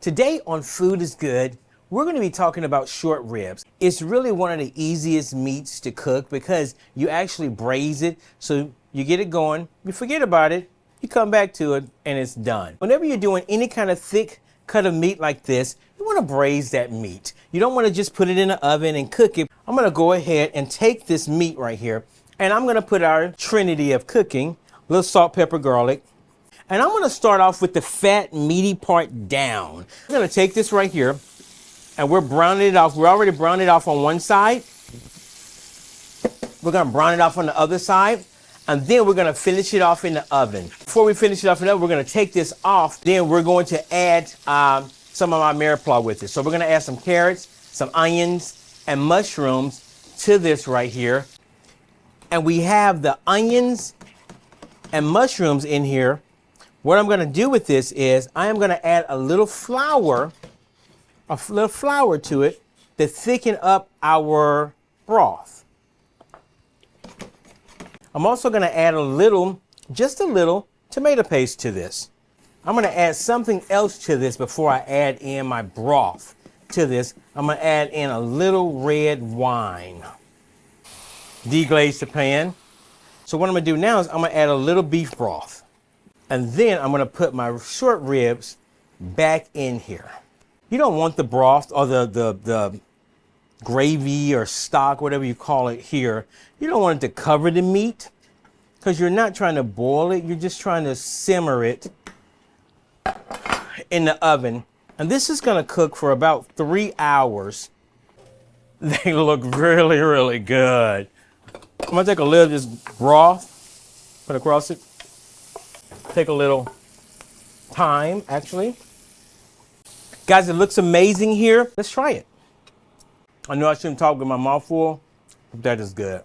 Today on Food is Good, we're going to be talking about short ribs. It's really one of the easiest meats to cook because you actually braise it. So you get it going, you forget about it, you come back to it, and it's done. Whenever you're doing any kind of thick cut of meat like this, you want to braise that meat. You don't want to just put it in the oven and cook it. I'm going to go ahead and take this meat right here, and I'm going to put our trinity of cooking, a little salt, pepper, garlic. And I'm going to start off with the fat, meaty part down. I'm going to take this right here, and we're browning it off. We're already browned it off on one side. We're going to brown it off on the other side, and then we're going to finish it off in the oven. Before we finish it off in the oven, we're going to take this off. Then we're going to add some of our mirepoix with it. So we're going to add some carrots, some onions, and mushrooms to this right here. And we have the onions and mushrooms in here. What I'm going to do with this is I am going to add a little flour to it to thicken up our broth. I'm also going to add just a little tomato paste to this. I'm going to add something else to this before I add in my broth to this. I'm going to add in a little red wine. Deglaze the pan. So what I'm going to do now is I'm going to add a little beef broth. And then I'm going to put my short ribs back in here. You don't want the broth or the gravy or stock, whatever you call it here. You don't want it to cover the meat because you're not trying to boil it. You're just trying to simmer it in the oven. And this is going to cook for about 3 hours. They look really, really good. I'm going to take a little of this broth, put across it. Take a little time, actually. Guys, it looks amazing here. Let's try it. I know I shouldn't talk with my mouth full, but that is good.